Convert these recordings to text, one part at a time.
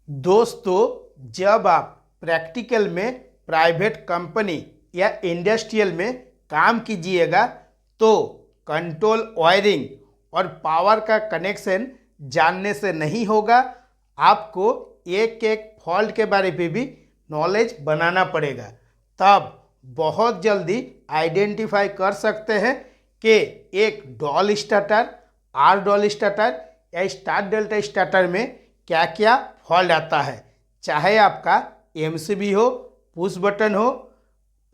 दोस्तों, जब आप प्रैक्टिकल में प्राइवेट कंपनी या इंडस्ट्रियल में काम कीजिएगा तो कंट्रोल वायरिंग और पावर का कनेक्शन जानने से नहीं होगा। आपको एक एक फॉल्ट के बारे में भी नॉलेज बनाना पड़ेगा, तब बहुत जल्दी आइडेंटिफाई कर सकते हैं कि एक DOL starter, or DOL starter या स्टार डेल्टा स्टार्टर में क्या क्या फॉल्ट आता है। चाहे आपका एमसीबी हो, पुश बटन हो,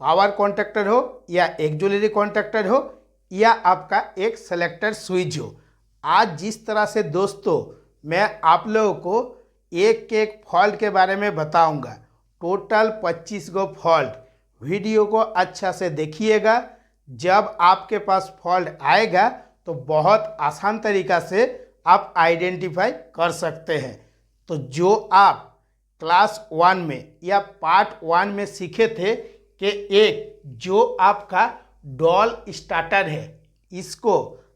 पावर कॉन्टैक्टर हो या एक्जुलरी कॉन्टैक्टर हो या आपका एक सेलेक्टर स्विच हो। आज जिस तरह से दोस्तों मैं आप लोगों को एक एक फॉल्ट के बारे में बताऊंगा, टोटल 25 गो फॉल्ट। वीडियो को अच्छा से देखिएगा। जब आपके पास फॉल्ट आएगा तो बहुत आसान तरीका से आप आइडेंटिफाई कर सकते हैं। तो जो आप क्लास 1 में या पार्ट 1 में सीखे थे कि एक जो आपका डॉल स्टार्टर है, इसको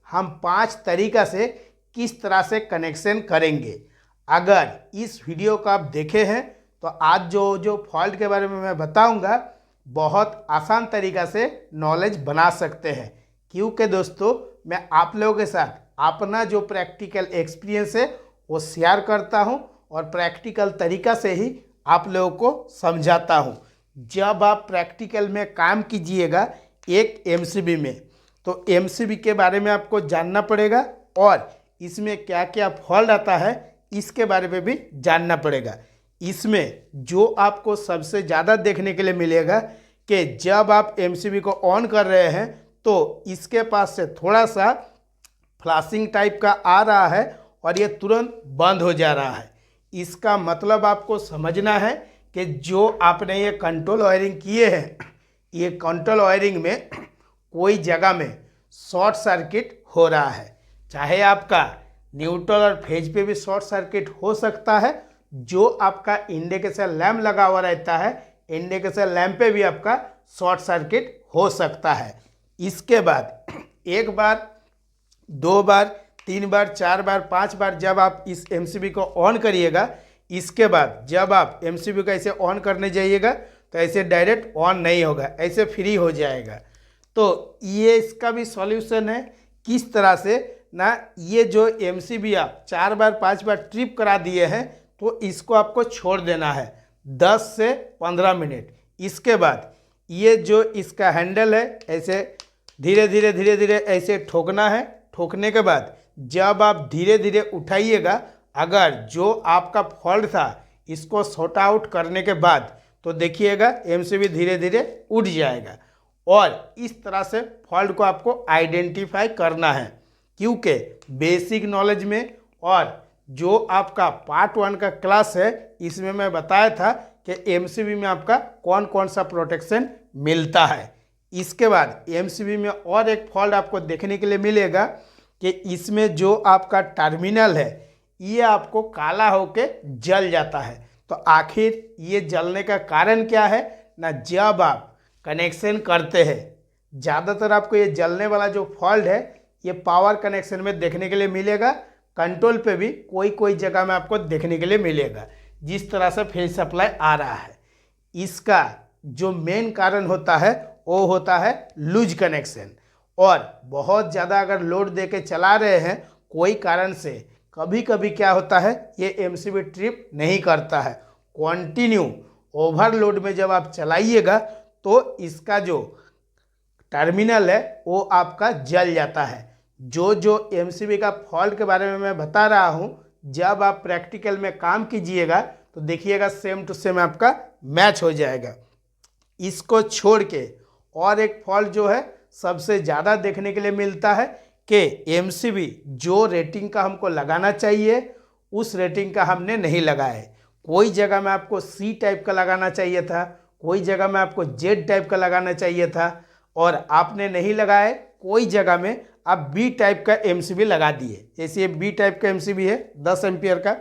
हम 5 तरीका से किस तरह से कनेक्शन करेंगे। अगर इस वीडियो को आप देखे हैं तो आज जो फॉल्ट के बारे में मैं बताऊंगा बहुत आसान तरीका से नॉलेज बना सकते हैं, क्योंकि दोस्तों मैं आप लोगों के साथ अपना जो प्रैक्टिकल एक्सपीरियंस है वो शेयर करता हूं और प्रैक्टिकल तरीका से ही आप लोगों को समझाता हूं। जब आप प्रैक्टिकल में काम कीजिएगा एक एमसीबी में, तो एमसीबी के बारे में आपको जानना पड़ेगा और इसमें क्या क्या फॉल्ट आता है इसके बारे में भी जानना पड़ेगा। इसमें जो आपको सबसे ज़्यादा देखने के लिए मिलेगा कि जब आप एमसीबी को ऑन कर रहे हैं तो इसके पास से थोड़ा सा फ्लैशिंग टाइप का आ रहा है और ये तुरंत बंद हो जा रहा है। इसका मतलब आपको समझना है कि जो आपने ये कंट्रोल वायरिंग किए हैं, ये कंट्रोल वायरिंग में कोई जगह में शॉर्ट सर्किट हो रहा है। चाहे आपका न्यूट्रल और फेज पे भी शॉर्ट सर्किट हो सकता है। जो आपका इंडिकेशन लैंप लगा हुआ रहता है, इंडिकेशन लैंप पे भी आपका शॉर्ट सर्किट हो सकता है। इसके बाद एक बार, 2 बार, 3 बार, 4 बार, 5 बार जब आप इस एमसीबी को ऑन करिएगा, इसके बाद जब आप एमसीबी को ऐसे ऑन करने जाइएगा तो ऐसे डायरेक्ट ऑन नहीं होगा, ऐसे फ्री हो जाएगा। तो ये इसका भी सॉल्यूशन है किस तरह से ना, ये जो एमसीबी आप 4 बार 5 बार ट्रिप करा दिए हैं तो इसको आपको छोड़ देना है 10 से 15 मिनट। इसके बाद ये जो इसका हैंडल है ऐसे धीरे धीरे ऐसे ठोकना है। ठोकने के बाद जब आप धीरे धीरे उठाइएगा, अगर जो आपका फॉल्ट था इसको सॉर्ट आउट करने के बाद तो देखिएगा एमसीबी धीरे धीरे उठ जाएगा। और इस तरह से फॉल्ट को आपको आइडेंटिफाई करना है, क्योंकि बेसिक नॉलेज में और जो आपका पार्ट 1 का क्लास है इसमें मैं बताया था कि एमसीबी में आपका कौन कौन सा प्रोटेक्शन मिलता है। इसके बाद एमसीबी में और एक फॉल्ट आपको देखने के लिए मिलेगा कि इसमें जो आपका टर्मिनल है ये आपको काला होके जल जाता है। तो आखिर ये जलने का कारण क्या है ना, जब आप कनेक्शन करते हैं, ज़्यादातर आपको ये जलने वाला जो फॉल्ट है ये पावर कनेक्शन में देखने के लिए मिलेगा। कंट्रोल पे भी कोई कोई जगह में आपको देखने के लिए मिलेगा जिस तरह से फेज सप्लाई आ रहा है। इसका जो मेन कारण होता है वो होता है लूज कनेक्शन। और बहुत ज़्यादा अगर लोड दे के चला रहे हैं कोई कारण से, कभी कभी क्या होता है ये एमसीबी ट्रिप नहीं करता है। कंटिन्यू ओवरलोड में जब आप चलाइएगा तो इसका जो टर्मिनल है वो आपका जल जाता है। जो एमसीबी का फॉल्ट के बारे में मैं बता रहा हूँ, जब आप प्रैक्टिकल में काम कीजिएगा तो देखिएगा सेम टू सेम आपका मैच हो जाएगा। इसको छोड़ के और एक फॉल्ट जो है सबसे ज़्यादा देखने के लिए मिलता है कि एमसीबी जो रेटिंग का हमको लगाना चाहिए उस रेटिंग का हमने नहीं लगाया। कोई जगह में आपको सी टाइप का लगाना चाहिए था, कोई जगह में आपको जेड टाइप का लगाना चाहिए था और आपने नहीं लगाए। कोई जगह में आप बी टाइप का एमसीबी लगा दिए। जैसे ये बी टाइप का एमसीबी है 10 एम्पियर का।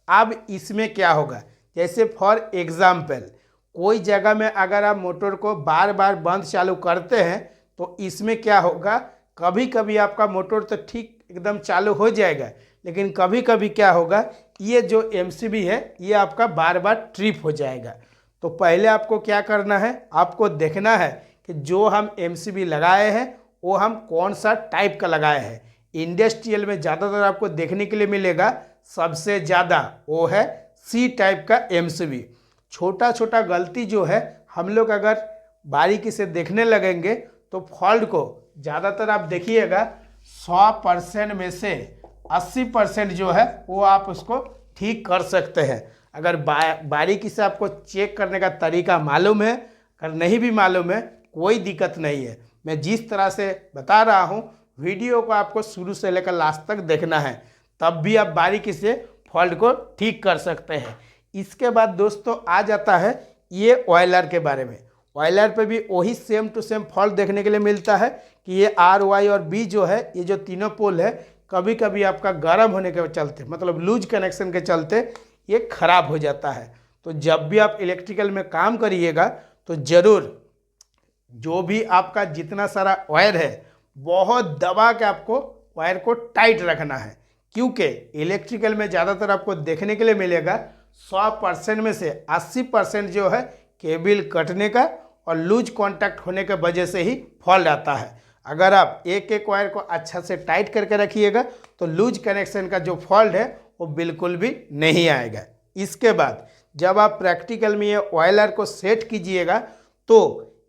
अब इसमें क्या होगा, जैसे फॉर एग्जाम्पल कोई जगह में अगर आप मोटर को बार बार बंद चालू करते हैं तो इसमें क्या होगा, कभी कभी आपका मोटर तो ठीक एकदम चालू हो जाएगा, लेकिन कभी कभी क्या होगा ये जो एमसीबी है ये आपका बार बार ट्रिप हो जाएगा। तो पहले आपको क्या करना है, आपको देखना है कि जो हम एमसीबी लगाए हैं वो हम कौन सा टाइप का लगाए हैं। इंडस्ट्रियल में ज़्यादातर आपको देखने के लिए मिलेगा, सबसे ज़्यादा वो है सी टाइप का एमसीबी। छोटा छोटा गलती जो है हम लोग अगर बारीकी से देखने लगेंगे तो फॉल्ट को ज़्यादातर आप देखिएगा 100% में से 80% जो है वो आप उसको ठीक कर सकते हैं। अगर बारीकी से आपको चेक करने का तरीका मालूम है, अगर नहीं भी मालूम है कोई दिक्कत नहीं है। मैं जिस तरह से बता रहा हूँ वीडियो को आपको शुरू से लेकर लास्ट तक देखना है, तब भी आप बारीकी से फॉल्ट को ठीक कर सकते हैं। इसके बाद दोस्तों आ जाता है ये ऑयलर के बारे में। ऑयलर पे भी वही सेम टू सेम फॉल्ट देखने के लिए मिलता है कि ये आर वाई और बी जो है, ये जो तीनों पोल है, कभी कभी आपका गर्म होने के चलते, मतलब लूज कनेक्शन के चलते ये खराब हो जाता है। तो जब भी आप इलेक्ट्रिकल में काम करिएगा तो ज़रूर जो भी आपका जितना सारा वायर है बहुत दबा के आपको वायर को टाइट रखना है, क्योंकि इलेक्ट्रिकल में ज़्यादातर आपको देखने के लिए मिलेगा 100% में से 80% जो है केबल कटने का और लूज कांटेक्ट होने के वजह से ही फॉल्ट आता है। अगर आप एक एक वायर को अच्छा से टाइट करके रखिएगा तो लूज कनेक्शन का जो फॉल्ट है वो बिल्कुल भी नहीं आएगा। इसके बाद जब आप प्रैक्टिकल में ये ऑयलर को सेट कीजिएगा तो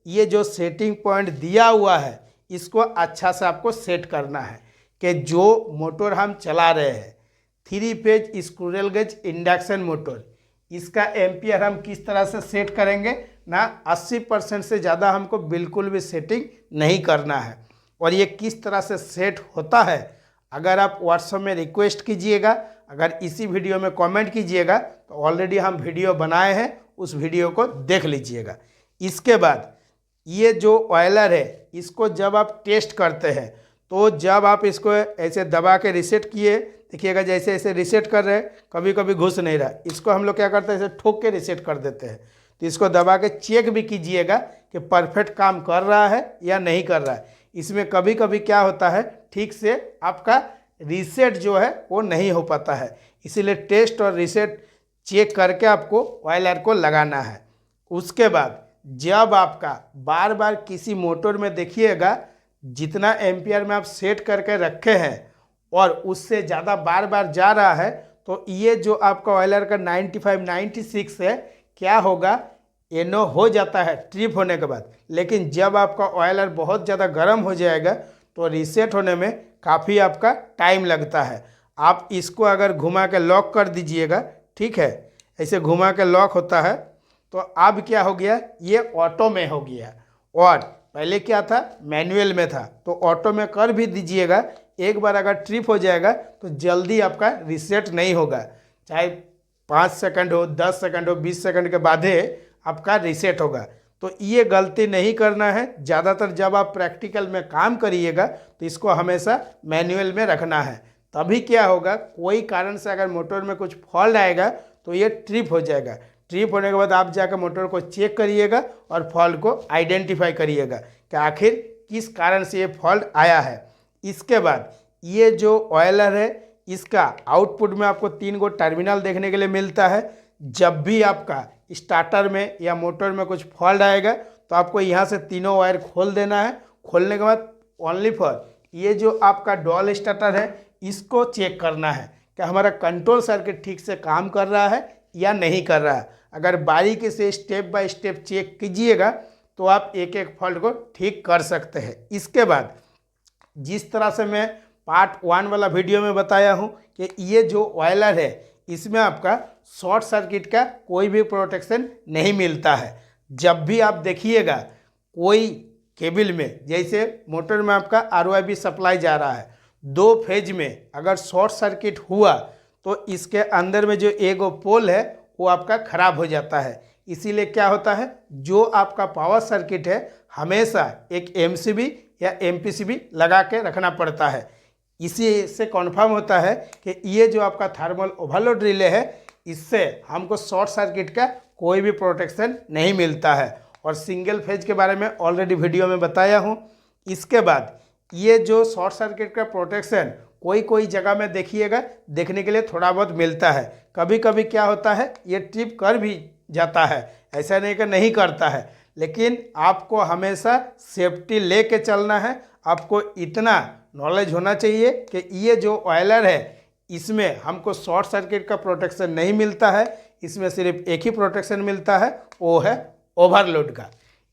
ये जो सेटिंग पॉइंट दिया हुआ है इसको अच्छा से आपको सेट करना है कि जो मोटर हम चला रहे हैं 3 phase squirrel gauge induction motor, इसका एम्पियर हम किस तरह से सेट करेंगे ना, 80% से ज़्यादा हमको बिल्कुल भी सेटिंग नहीं करना है। और ये किस तरह से सेट होता है अगर आप व्हाट्सएप में रिक्वेस्ट कीजिएगा, अगर इसी वीडियो में कमेंट कीजिएगा तो ऑलरेडी हम वीडियो बनाए हैं, उस वीडियो को देख लीजिएगा। इसके बाद ये जो ऑयलर है इसको जब आप टेस्ट करते हैं तो जब आप इसको ऐसे दबा के रीसेट किए, देखिएगा जैसे ऐसे रीसेट कर रहे हैं, कभी कभी घुस नहीं रहा, इसको हम लोग क्या करते हैं ऐसे ठोक के रीसेट कर देते हैं। तो इसको दबा के चेक भी कीजिएगा कि परफेक्ट काम कर रहा है या नहीं कर रहा है। इसमें कभी कभी क्या होता है ठीक से आपका रीसेट जो है वो नहीं हो पाता है, इसीलिए टेस्ट और रीसेट चेक करके आपको ऑयलर को लगाना है। उसके बाद जब आपका बार बार किसी मोटर में देखिएगा जितना एम्पियर में आप सेट करके रखे हैं और उससे ज़्यादा बार बार जा रहा है तो ये जो आपका ऑयलर का 95 96 है क्या होगा, एनो हो जाता है ट्रिप होने के बाद। लेकिन जब आपका ऑयलर बहुत ज़्यादा गर्म हो जाएगा तो रीसेट होने में काफ़ी आपका टाइम लगता है। आप इसको अगर घुमा के लॉक कर दीजिएगा, ठीक है, ऐसे घुमा के लॉक होता है तो अब क्या हो गया, ये ऑटो में हो गया। और पहले क्या था मैनुअल में था, तो ऑटो में कर भी दीजिएगा, एक बार अगर ट्रिप हो जाएगा तो जल्दी आपका रीसेट नहीं होगा, चाहे 5 सेकंड हो, 10 सेकंड हो, 20 सेकंड के बाद ही आपका रीसेट होगा। तो ये गलती नहीं करना है। ज़्यादातर जब आप प्रैक्टिकल में काम करिएगा तो इसको हमेशा मैनुअल में रखना है, तभी क्या होगा, कोई कारण से अगर मोटर में कुछ फॉल्ट आएगा तो ये ट्रिप हो जाएगा। ट्रिप होने के बाद आप जाकर मोटर को चेक करिएगा और फॉल्ट को आइडेंटिफाई करिएगा कि आखिर किस कारण से ये फॉल्ट आया है। इसके बाद ये जो ऑयलर है इसका आउटपुट में आपको 3 गो टर्मिनल देखने के लिए मिलता है। जब भी आपका स्टार्टर में या मोटर में कुछ फॉल्ट आएगा तो आपको यहाँ से तीनों वायर खोल देना है। खोलने के बाद ओनली फॉर ये जो आपका डुअल स्टार्टर है इसको चेक करना है कि हमारा कंट्रोल सर्किट ठीक से काम कर रहा है या नहीं कर रहा है। अगर बारीकी से स्टेप बाय स्टेप चेक कीजिएगा तो आप एक एक फॉल्ट को ठीक कर सकते हैं। इसके बाद जिस तरह से मैं पार्ट 1 वाला वीडियो में बताया हूँ कि ये जो ऑयलर है इसमें आपका शॉर्ट सर्किट का कोई भी प्रोटेक्शन नहीं मिलता है। जब भी आप देखिएगा कोई केबल में, जैसे मोटर में आपका RYB सप्लाई जा रहा है, 2 फेज में अगर शॉर्ट सर्किट हुआ तो इसके अंदर में जो एक पोल है वो आपका ख़राब हो जाता है। इसीलिए क्या होता है, जो आपका पावर सर्किट है हमेशा एक MCB या MPCB लगा के रखना पड़ता है। इसी से कन्फर्म होता है कि ये जो आपका थर्मल ओवरलोड रिले है इससे हमको शॉर्ट सर्किट का कोई भी प्रोटेक्शन नहीं मिलता है। और सिंगल फेज के बारे में ऑलरेडी वीडियो में बताया हूँ। इसके बाद ये जो शॉर्ट सर्किट का प्रोटेक्शन कोई कोई जगह में देखिएगा देखने के लिए थोड़ा बहुत मिलता है, कभी कभी क्या होता है ये ट्रिप कर भी जाता है, ऐसा नहीं कि नहीं करता है, लेकिन आपको हमेशा सेफ्टी लेके चलना है। आपको इतना नॉलेज होना चाहिए कि ये जो ऑयलर है इसमें हमको शॉर्ट सर्किट का प्रोटेक्शन नहीं मिलता है, इसमें सिर्फ एक ही प्रोटेक्शन मिलता है, वो है ओवरलोड का।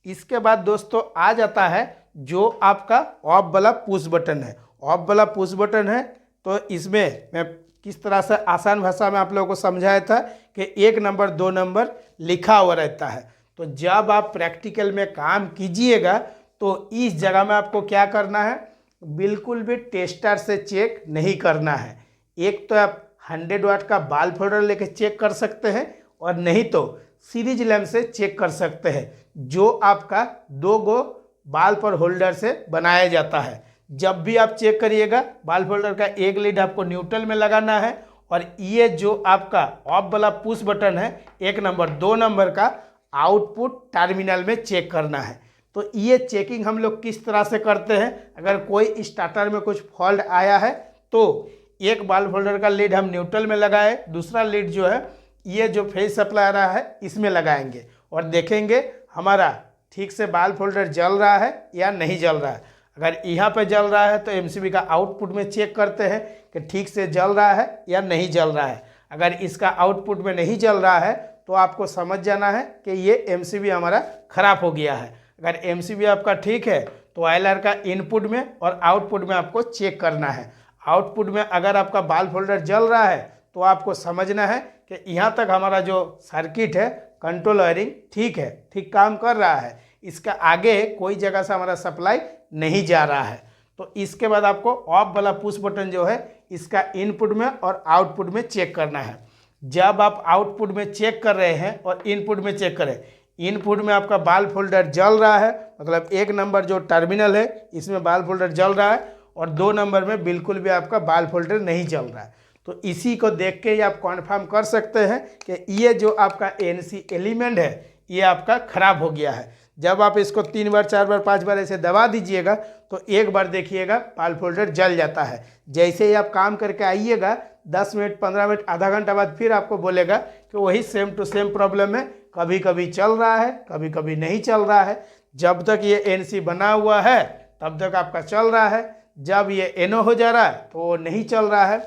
इसके बाद दोस्तों आ जाता है जो आपका ऑफ वाला पुश बटन है। ऑफ वाला पुश बटन है तो इसमें मैं किस तरह से आसान भाषा में आप लोगों को समझाया था कि 1 नंबर 2 नंबर लिखा हुआ रहता है। तो जब आप प्रैक्टिकल में काम कीजिएगा तो इस जगह में आपको क्या करना है, बिल्कुल भी टेस्टर से चेक नहीं करना है। एक तो आप 100 वाट का बाल्ब होल्डर लेके चेक कर सकते हैं और नहीं तो सीरीज लैंप से चेक कर सकते हैं, जो आपका 2 गो बाल्ब और होल्डर से बनाया जाता है। जब भी आप चेक करिएगा बाल्ब होल्डर का एक लीड आपको न्यूट्रल में लगाना है और ये जो आपका ऑफ वाला पुश बटन है 1 नंबर 2 नंबर का आउटपुट टर्मिनल में चेक करना है। तो ये चेकिंग हम लोग किस तरह से करते हैं, अगर कोई स्टार्टर में कुछ फॉल्ट आया है तो एक बाल्ब होल्डर का लीड हम न्यूट्रल में लगाए, दूसरा लीड जो है ये जो फेज सप्लाई आ रहा है इसमें लगाएंगे और देखेंगे हमारा ठीक से बाल्ब होल्डर जल रहा है या नहीं जल रहा है। अगर यहाँ पे जल रहा है तो एमसीबी का आउटपुट में चेक करते हैं कि ठीक से जल रहा है या नहीं जल रहा है। अगर इसका आउटपुट में नहीं जल रहा है तो आपको समझ जाना है कि ये एमसीबी हमारा ख़राब हो गया है। अगर एमसीबी आपका ठीक है तो ऑयलर का इनपुट में और आउटपुट में आपको चेक करना है। आउटपुट में अगर आपका बाल्ब होल्डर जल रहा है तो आपको समझना है कि यहाँ तक हमारा जो सर्किट है कंट्रोल वायरिंग ठीक है, ठीक काम कर रहा है, इसका आगे कोई जगह से हमारा सप्लाई नहीं जा रहा है। तो इसके बाद आपको ऑफ वाला पुश बटन जो है इसका इनपुट में और आउटपुट में चेक करना है। जब आप आउटपुट में चेक कर रहे हैं और इनपुट में चेक करें, इनपुट में आपका बाल्ब होल्डर जल रहा है, मतलब 1 नंबर जो टर्मिनल है इसमें बाल्ब होल्डर जल रहा है और 2 नंबर में बिल्कुल भी आपका बाल्ब होल्डर नहीं जल रहा है। तो इसी को देख के ही आप कॉन्फर्म कर सकते हैं कि ये जो आपका एनसी एलिमेंट है ये आपका ख़राब हो गया है। जब आप इसको 3 बार 4 बार 5 बार ऐसे दबा दीजिएगा तो एक बार देखिएगा बाल्ब होल्डर जल जाता है। जैसे ही आप काम करके आइएगा 10 मिनट 15 मिनट आधा घंटा बाद फिर आपको बोलेगा कि वही सेम टू सेम प्रॉब्लम है, कभी कभी चल रहा है कभी कभी नहीं चल रहा है। जब तक ये एनसी बना हुआ है तब तक आपका चल रहा है, जब ये एनो हो जा रहा है तो वो नहीं चल रहा है।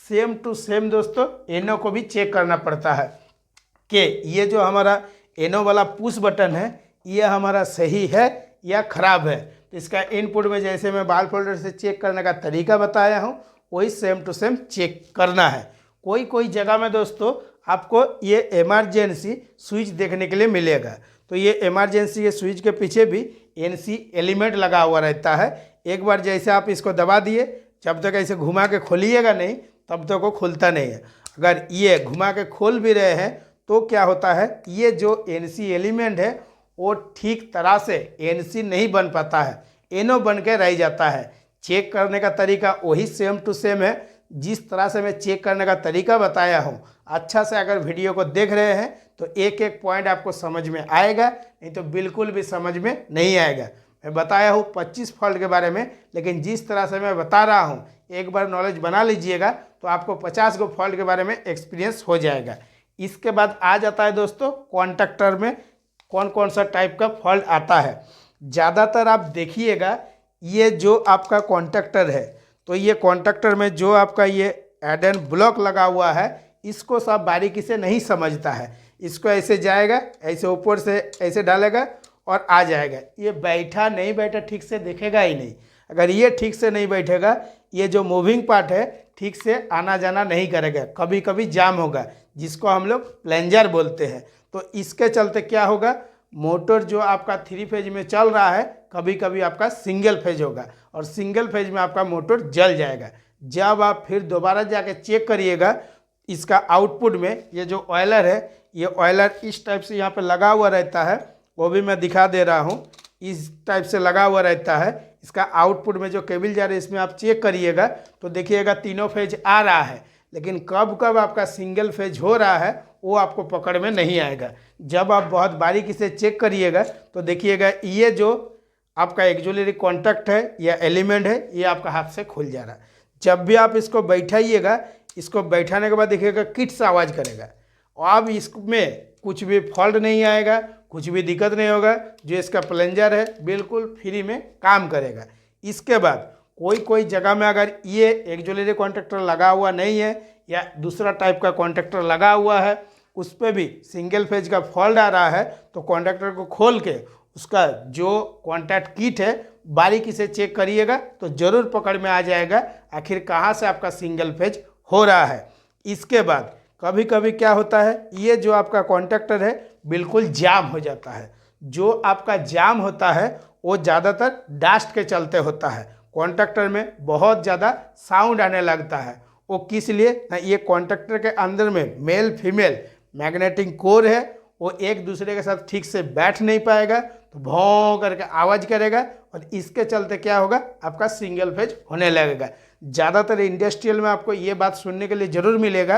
सेम टू सेम दोस्तों एनो को भी चेक करना पड़ता है कि ये जो हमारा एनो वाला पुश बटन है ये हमारा सही है या ख़राब है। तो इसका इनपुट में जैसे मैं बाल्ब होल्डर से चेक करने का तरीका बताया हूँ वही सेम टू सेम चेक करना है। कोई कोई जगह में दोस्तों आपको ये इमरजेंसी स्विच देखने के लिए मिलेगा, तो ये इमरजेंसी के स्विच के पीछे भी एनसी एलिमेंट लगा हुआ रहता है। एक बार जैसे आप इसको दबा दिए, जब तक ऐसे घुमा के खोलिएगा नहीं तब तक वो खुलता नहीं है। अगर ये घुमा के खोल भी रहे हैं तो क्या होता है, ये जो एनसी एलिमेंट है वो ठीक तरह से एनसी नहीं बन पाता है, एनो बन के रह जाता है। चेक करने का तरीका वही सेम टू सेम है जिस तरह से मैं चेक करने का तरीका बताया हूँ। अच्छा से अगर वीडियो को देख रहे हैं तो एक एक पॉइंट आपको समझ में आएगा, नहीं तो बिल्कुल भी समझ में नहीं आएगा। मैं बताया हूँ 25 फॉल्ट के बारे में, लेकिन जिस तरह से मैं बता रहा हूँ एक बार नॉलेज बना लीजिएगा तो आपको 50 गो फॉल्ट के बारे में एक्सपीरियंस हो जाएगा। इसके बाद आ जाता है दोस्तों कॉन्टैक्टर में कौन कौन सा टाइप का फॉल्ट आता है। ज़्यादातर आप देखिएगा ये जो आपका कॉन्टैक्टर है तो ये कॉन्टैक्टर में जो आपका ये एड एंड ब्लॉक लगा हुआ है इसको सब बारीकी से नहीं समझता है। इसको ऐसे जाएगा, ऐसे ऊपर से ऐसे डालेगा और आ जाएगा। ये बैठा नहीं बैठा ठीक से देखेगा ही नहीं। अगर ये ठीक से नहीं बैठेगा, ये जो मूविंग पार्ट है ठीक से आना जाना नहीं करेगा, कभी कभी जाम होगा, जिसको हम लोग प्लेंजर बोलते हैं। तो इसके चलते क्या होगा, मोटर जो आपका 3 फेज में चल रहा है कभी कभी आपका सिंगल फेज होगा और सिंगल फेज में आपका मोटर जल जाएगा। जब आप फिर दोबारा जाके चेक करिएगा इसका आउटपुट में, ये जो ऑयलर है ये ऑयलर इस टाइप से यहाँ पे लगा हुआ रहता है, वो भी मैं दिखा दे रहा हूँ, इस टाइप से लगा हुआ रहता है। इसका आउटपुट में जो केबल जा रहा है इसमें आप चेक करिएगा तो देखिएगा तीनों फेज आ रहा है, लेकिन कब कब आपका सिंगल फेज हो रहा है वो आपको पकड़ में नहीं आएगा। जब आप बहुत बारीकी से चेक करिएगा तो देखिएगा ये जो आपका एक्जुलरी कॉन्टैक्ट है या एलिमेंट है ये आपका हाथ से खुल जा रहा है। जब भी आप इसको बैठाइएगा, इसको बैठाने के बाद देखिएगा किट से आवाज़ करेगा। अब इसमें कुछ भी फॉल्ट नहीं आएगा, कुछ भी दिक्कत नहीं होगा। जो इसका प्लंजर है बिल्कुल फ्री में काम करेगा। इसके बाद कोई जगह में अगर ये एक्जुलरी कॉन्टैक्टर लगा हुआ नहीं है या दूसरा टाइप का कॉन्टैक्टर लगा हुआ है, उस पर भी सिंगल फेज का फॉल्ट आ रहा है, तो कॉन्टैक्टर को खोल के उसका जो कॉन्टैक्ट किट है बारीकी से चेक करिएगा तो ज़रूर पकड़ में आ जाएगा आखिर कहाँ से आपका सिंगल फेज हो रहा है। इसके बाद कभी कभी क्या होता है, ये जो आपका कॉन्टैक्टर है बिल्कुल जाम हो जाता है। जो आपका जाम होता है वो ज़्यादातर डस्ट के चलते होता है। कॉन्टैक्टर में बहुत ज़्यादा साउंड आने लगता है। वो किस लिए ना, ये कॉन्टैक्टर के अंदर में मेल फीमेल मैग्नेटिक कोर है, वो एक दूसरे के साथ ठीक से बैठ नहीं पाएगा, तो भौं करके आवाज़ करेगा और इसके चलते क्या होगा, आपका सिंगल फेज होने लगेगा। ज़्यादातर इंडस्ट्रियल में आपको ये बात सुनने के लिए ज़रूर मिलेगा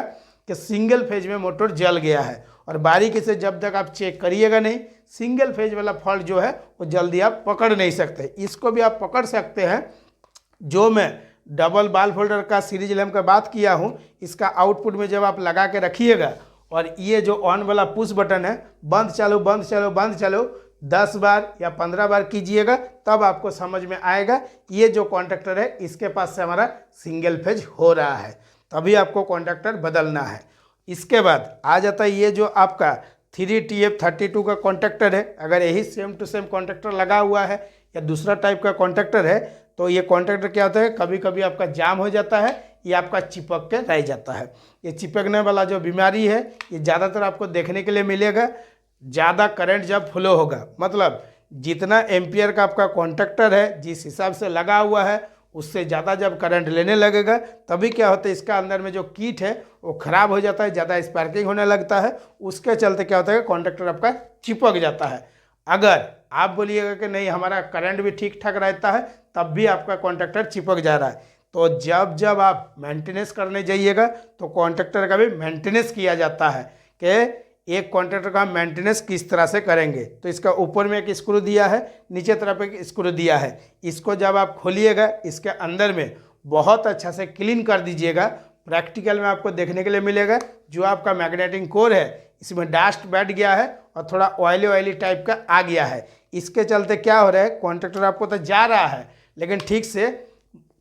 कि सिंगल फेज में मोटर जल गया है, और बारीकी से जब तक आप चेक करिएगा नहीं, सिंगल फेज वाला फॉल्ट जो है वो जल्दी आप पकड़ नहीं सकते। इसको भी आप पकड़ सकते हैं। जो मैं डबल बाल फोल्डर का सीरीज लैम्प का बात किया हूँ, इसका आउटपुट में जब आप लगा के रखिएगा और ये जो ऑन वाला पुश बटन है, बंद चालू बंद चालू बंद चालू 10 बार या 15 बार कीजिएगा, तब आपको समझ में आएगा ये जो कॉन्टैक्टर है इसके पास से हमारा सिंगल फेज हो रहा है, तभी आपको कॉन्टैक्टर बदलना है। इसके बाद आ जाता है ये जो आपका 3TF32 का कॉन्टैक्टर है। अगर यही सेम टू सेम कॉन्टैक्टर लगा हुआ है या दूसरा टाइप का कॉन्टैक्टर है, तो ये कॉन्टैक्टर क्या होता है, कभी कभी आपका जाम हो जाता है, ये आपका चिपक के रह जाता है। ये चिपकने वाला जो बीमारी है ये ज़्यादातर आपको देखने के लिए मिलेगा ज़्यादा करंट जब फ्लो होगा, मतलब जितना एम्पियर का आपका कॉन्टैक्टर है जिस हिसाब से लगा हुआ है उससे ज़्यादा जब करंट लेने लगेगा, तभी क्या होता है, इसका अंदर में जो किट है वो ख़राब हो जाता है, ज़्यादा स्पार्किंग होने लगता है। उसके चलते क्या होता है, कॉन्टैक्टर आपका चिपक जाता है। अगर आप बोलिएगा कि नहीं हमारा करंट भी ठीक ठाक रहता है, तब भी आपका कॉन्टैक्टर चिपक जा रहा है, तो जब जब आप मेंटेनेंस करने जाइएगा तो कॉन्टैक्टर का भी मेंटेनेंस किया जाता है कि एक कॉन्टैक्टर का हम मेंटेनेंस किस तरह से करेंगे। तो इसका ऊपर में एक स्क्रू दिया है, नीचे तरफ एक स्क्रू दिया है। इसको जब आप खोलिएगा इसके अंदर में बहुत अच्छा से क्लीन कर दीजिएगा। प्रैक्टिकल में आपको देखने के लिए मिलेगा जो आपका मैग्नेटिक कोर है इसमें डस्ट बैठ गया है और थोड़ा ऑयली टाइप का आ गया है। इसके चलते क्या हो रहा है, कॉन्टैक्टर आपको तो जा रहा है लेकिन ठीक से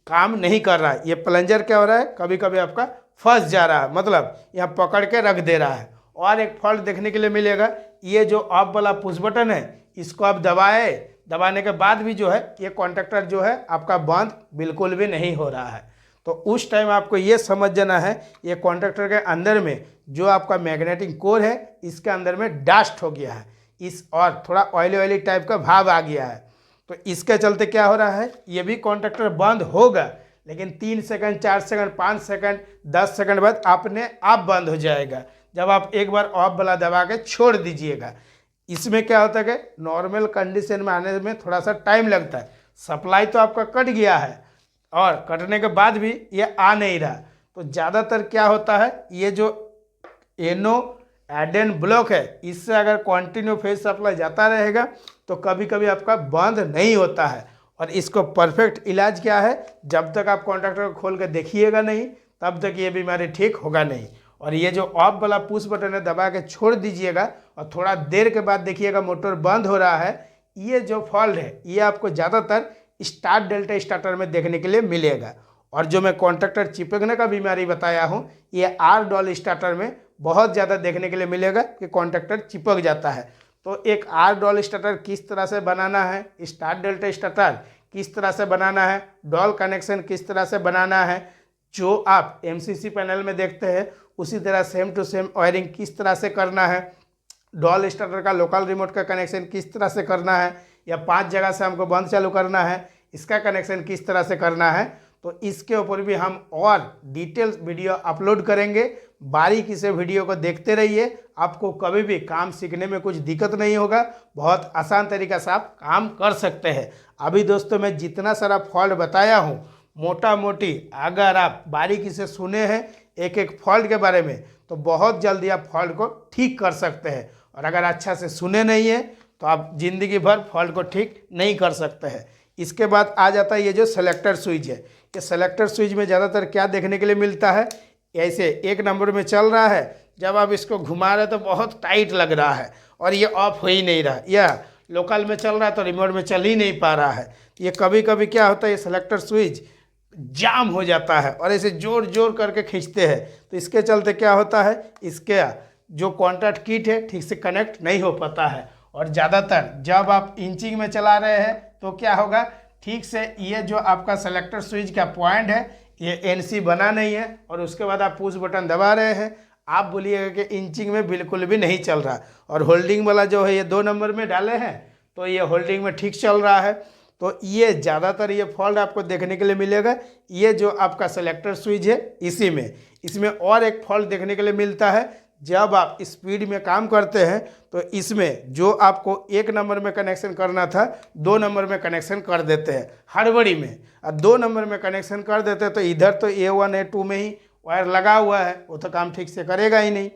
काम नहीं कर रहा है। ये प्लंजर क्या हो रहा है, कभी कभी आपका फंस जा रहा है, मतलब यहाँ पकड़ के रख दे रहा है। और एक फॉल्ट देखने के लिए मिलेगा, ये जो ऑफ वाला पुश बटन है इसको आप दबाने के बाद भी जो है ये कॉन्टैक्टर जो है आपका बंद बिल्कुल भी नहीं हो रहा है। तो उस टाइम आपको ये समझ जाना है ये कॉन्टैक्टर के अंदर में जो आपका मैग्नेटिक कोर है इसके अंदर में डस्ट हो गया है इस, और थोड़ा ऑयली टाइप का भाव आ गया है। तो इसके चलते क्या हो रहा है, ये भी कॉन्टैक्टर बंद होगा लेकिन 3 सेकंड 4 सेकंड 5 सेकंड 10 सेकंड बाद अपने आप बंद हो जाएगा जब आप एक बार ऑफ वाला दबा के छोड़ दीजिएगा। इसमें क्या होता है कि नॉर्मल कंडीशन में आने में थोड़ा सा टाइम लगता है। सप्लाई तो आपका कट गया है और कटने के बाद भी ये आ नहीं रहा, तो ज़्यादातर क्या होता है, ये जो एनो एडेन ब्लॉक है इससे अगर कंटिन्यू फेज सप्लाई जाता रहेगा तो कभी कभी आपका बंद नहीं होता है। और इसको परफेक्ट इलाज क्या है, जब तक आप कॉन्टैक्टर को खोल कर देखिएगा नहीं तब तक ये बीमारी ठीक होगा नहीं। और ये जो ऑफ वाला पुश बटन है दबा के छोड़ दीजिएगा और थोड़ा देर के बाद देखिएगा मोटर बंद हो रहा है। ये जो फॉल्ट है ये आपको ज़्यादातर स्टार्ट डेल्टा स्टार्टर में देखने के लिए मिलेगा। और जो मैं कॉन्टैक्टर चिपकने का बीमारी बताया हूँ ये आर डॉल स्टार्टर में बहुत ज़्यादा देखने के लिए मिलेगा कि कॉन्टैक्टर चिपक जाता है। तो एक आर डॉल स्टार्टर किस तरह से बनाना है, स्टार्ट डेल्टा स्टार्टर किस तरह से बनाना है, डॉल कनेक्शन किस तरह से बनाना है, जो आप MCC पैनल में देखते हैं उसी तरह सेम टू सेम वायरिंग किस तरह से करना है, डॉल स्टार्टर का लोकल रिमोट का कनेक्शन किस तरह से करना है, या 5 जगह से हमको बंद चालू करना है इसका कनेक्शन किस तरह से करना है, तो इसके ऊपर भी हम और डिटेल्स वीडियो अपलोड करेंगे। बारीकी से वीडियो को देखते रहिए, आपको कभी भी काम सीखने में कुछ दिक्कत नहीं होगा, बहुत आसान तरीका से आप काम कर सकते हैं। अभी दोस्तों मैं जितना सारा फॉल्ट बताया हूँ मोटा मोटी अगर आप बारीकी से सुने हैं एक एक फॉल्ट के बारे में तो बहुत जल्दी आप फॉल्ट को ठीक कर सकते हैं। और अगर अच्छा से सुने नहीं है तो आप ज़िंदगी भर फॉल्ट को ठीक नहीं कर सकते हैं। इसके बाद आ जाता है ये जो सेलेक्टर स्विच है, ये सेलेक्टर स्विच में ज़्यादातर क्या देखने के लिए मिलता है, ऐसे 1 नंबर में चल रहा है, जब आप इसको घुमा रहे तो बहुत टाइट लग रहा है और ये ऑफ हो ही नहीं रहा, या लोकल में चल रहा है तो रिमोट में चल ही नहीं पा रहा है। ये कभी कभी क्या होता है, ये सेलेक्टर स्विच जाम हो जाता है और ऐसे जोर जोर करके खींचते हैं, तो इसके चलते क्या होता है, इसके जो कॉन्टैक्ट किट है ठीक से कनेक्ट नहीं हो पाता है। और ज़्यादातर जब आप इंचिंग में चला रहे हैं तो क्या होगा, ठीक से ये जो आपका सेलेक्टर स्विच का पॉइंट है ये एनसी बना नहीं है, और उसके बाद आप पुश बटन दबा रहे हैं, आप बोलिएगा कि इंचिंग में बिल्कुल भी नहीं चल रहा, और होल्डिंग वाला जो है ये 2 नंबर में डाले हैं तो ये होल्डिंग में ठीक चल रहा है। तो ये ज़्यादातर ये फॉल्ट आपको देखने के लिए मिलेगा, ये जो आपका सेलेक्टर स्विच है इसी में। इसमें और एक फॉल्ट देखने के लिए मिलता है, जब आप स्पीड में काम करते हैं तो इसमें जो आपको 1 नंबर में कनेक्शन करना था 2 नंबर में कनेक्शन कर देते हैं हड़बड़ी में, और 2 नंबर में कनेक्शन कर देते हैं तो इधर तो A1 A2 में ही वायर लगा हुआ है, वो तो काम ठीक से करेगा ही नहीं।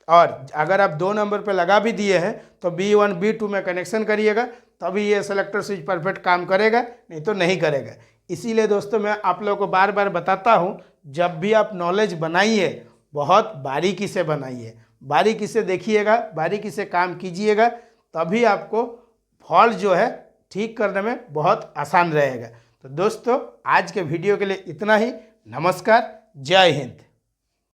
और अगर आप 2 नंबर पे लगा भी दिए हैं तो B1 B2 में कनेक्शन करिएगा तभी ये सेलेक्टर स्विच परफेक्ट काम करेगा, नहीं तो नहीं करेगा। इसीलिए दोस्तों मैं आप लोगों को बार बार बताता हूँ, जब भी आप नॉलेज बनाइए बहुत बारीकी से बनाइए, बारीकी से देखिएगा, बारीकी से काम कीजिएगा, तभी आपको फॉल्ट जो है ठीक करने में बहुत आसान रहेगा। तो दोस्तों आज के वीडियो के लिए इतना ही। नमस्कार, जय हिंद।